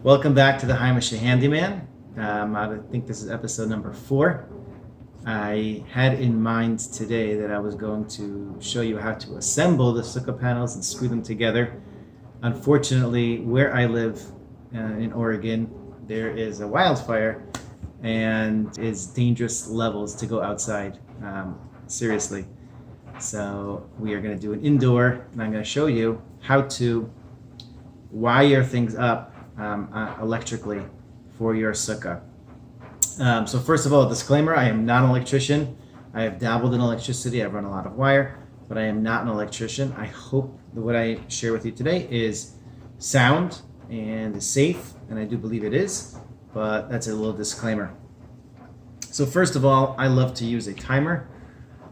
Welcome back to the Hamish Handyman. I think this is episode number 4. I had in mind today that I was going to show you how to assemble the Sukkah panels and screw them together. Unfortunately, where I live in Oregon, there is a wildfire and it's dangerous levels to go outside, seriously. So we are going to do an indoor, and I'm going to show you how to wire things up electrically for your sukkah. So first of all, a disclaimer, I am not an electrician. I have dabbled in electricity. I've run a lot of wire, but I am not an electrician. I hope that what I share with you today is sound and is safe, and I do believe it is, but that's a little disclaimer. So first of all, I love to use a timer.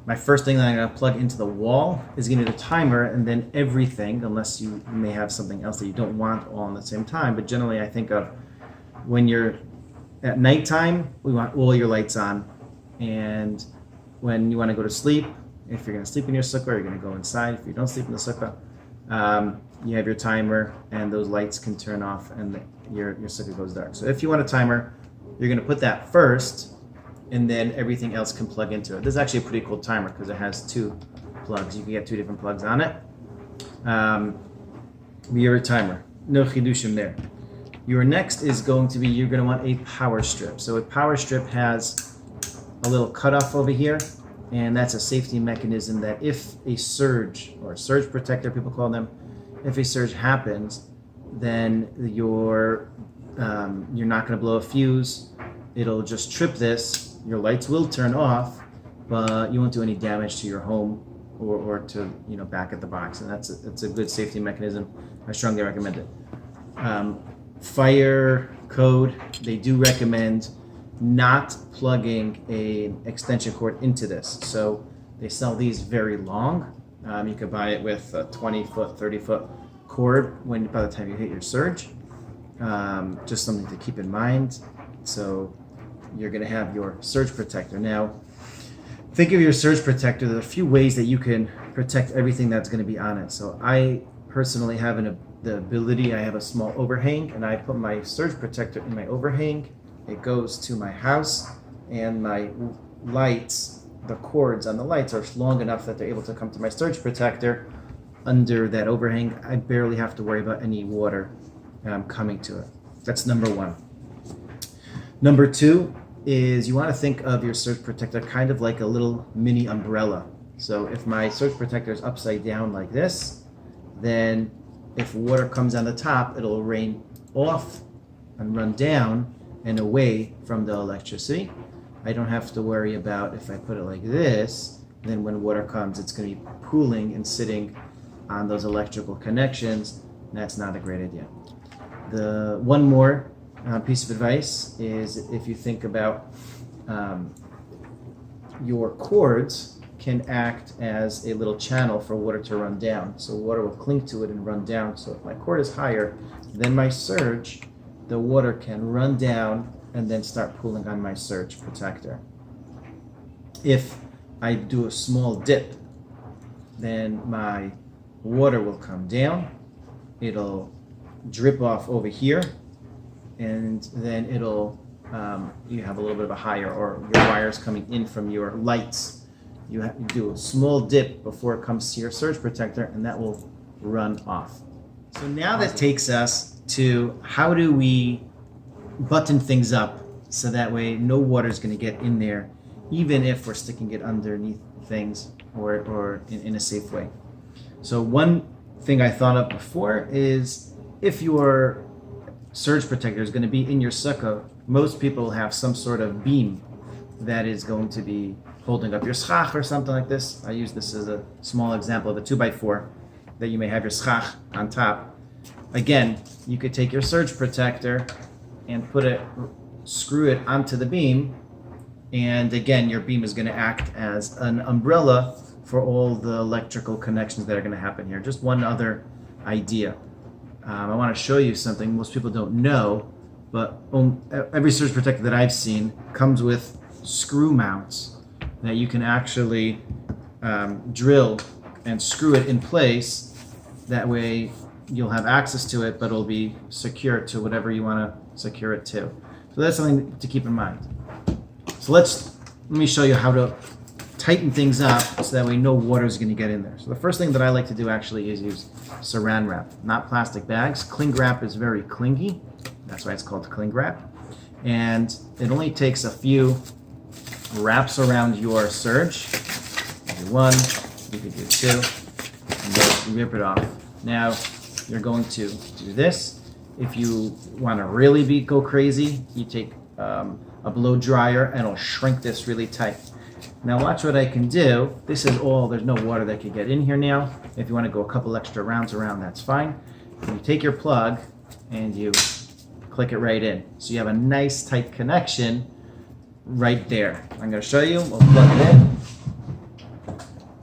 My first thing that I'm going to plug into the wall is going to be the timer, and then everything, unless you may have something else that you don't want all at the same time. But generally, I think of when you're at nighttime, we want all your lights on. And when you want to go to sleep, if you're going to sleep in your sukkah, or you're going to go inside, if you don't sleep in the sukkah, you have your timer, and those lights can turn off, and your sukkah goes dark. So if you want a timer, you're going to put that first, and then everything else can plug into it. This is actually a pretty cool timer because it has 2 plugs. You can get 2 different plugs on it. Your timer, no chidushim there. Your next is going to be, you're going to want a power strip. So a power strip has a little cutoff over here, and that's a safety mechanism that if a surge, or a surge protector, people call them, if a surge happens, then you're not going to blow a fuse. It'll just trip this. Your lights will turn off, but you won't do any damage to your home or to back at the box, and that's a good safety mechanism. I strongly recommend it. Fire code, they do recommend not plugging an extension cord into this. So they sell these very long. You could buy it with a 20-foot, 30-foot cord by the time you hit your surge. Just something to keep in mind. So you're going to have your surge protector. Now, think of your surge protector. There's a few ways that you can protect everything that's going to be on it. So I personally have the ability, I have a small overhang, and I put my surge protector in my overhang. It goes to my house, and my lights, the cords on the lights are long enough that they're able to come to my surge protector under that overhang. I barely have to worry about any water coming to it. That's number 1. Number 2 is you want to think of your surge protector kind of like a little mini umbrella. So if my surge protector is upside down like this, then if water comes on the top, it'll rain off and run down and away from the electricity. I don't have to worry about if I put it like this, then when water comes, it's going to be pooling and sitting on those electrical connections. That's not a great idea. The one more piece of advice is if you think about your cords can act as a little channel for water to run down. So water will cling to it and run down. So if my cord is higher than my surge, the water can run down and then start pooling on my surge protector. If I do a small dip, then my water will come down. It'll drip off over here, and then it'll you have a little bit of a higher, or your wires coming in from your lights. You do a small dip before it comes to your surge protector, and that will run off. So now that takes us to how do we button things up so that way no water is going to get in there, even if we're sticking it underneath things or in a safe way. So one thing I thought of before is if your surge protector is going to be in your sukkah, most people have some sort of beam that is going to be holding up your schach or something like this. I use this as a small example of a 2x4 that you may have your schach on top. Again, you could take your surge protector and screw it onto the beam, and again, your beam is going to act as an umbrella for all the electrical connections that are going to happen here. Just one other idea. I want to show you something most people don't know, but every surge protector that I've seen comes with screw mounts that you can actually drill and screw it in place. That way you'll have access to it, but it'll be secure to whatever you want to secure it to. So that's something to keep in mind. So let me show you how to tighten things up so that way no water is going to get in there. So the first thing that I like to do actually is use saran wrap, not plastic bags. Cling wrap is very clingy. That's why it's called cling wrap. And it only takes a few wraps around your serge. You do one, you can do two, and then you rip it off. Now you're going to do this. If you want to really go crazy, you take a blow dryer and it'll shrink this really tight. Now watch what I can do. This is all, there's no water that can get in here now. If you want to go a couple extra rounds around, that's fine. You take your plug and you click it right in. So you have a nice tight connection right there. I'm going to show you. We'll plug it in.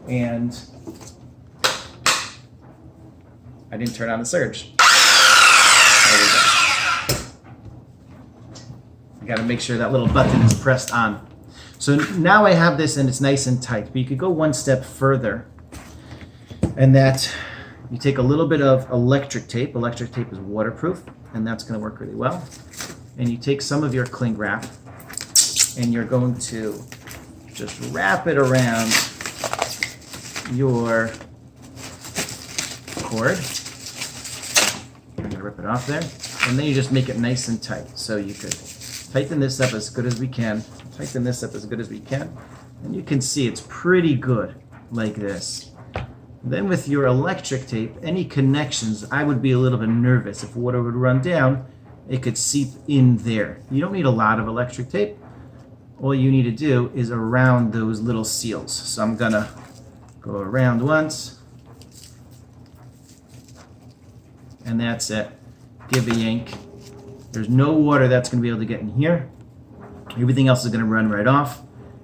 And I didn't turn on the surge. There we go. You got to make sure that little button is pressed on. So now I have this and it's nice and tight, but you could go one step further, and that you take a little bit of electric tape. Electric tape is waterproof, and that's going to work really well. And you take some of your cling wrap, and you're going to just wrap it around your cord. I'm going to rip it off there, and then you just make it nice and tight. So you could tighten this up as good as we can. Tighten this up as good as we can, and you can see it's pretty good like this. Then with your electric tape, any connections, I would be a little bit nervous. If water would run down, it could seep in there. You don't need a lot of electric tape. All you need to do is around those little seals. So I'm gonna go around once, and that's it. Give a yank. There's no water that's gonna be able to get in here. Everything else is going to run right off.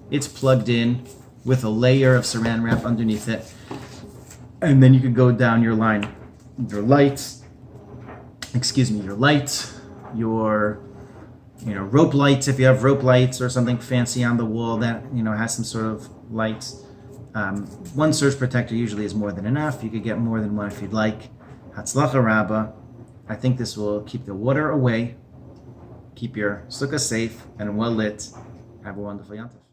It's plugged in with a layer of saran wrap underneath it. And then you could go down your line. Your lights, your rope lights, if you have rope lights or something fancy on the wall that, has some sort of lights. One surge protector usually is more than enough. You could get more than one if you'd like. Hatzlacha Rabbah. I think this will keep the water away. Keep your sukkah safe and well lit. Have a wonderful Yom Tov.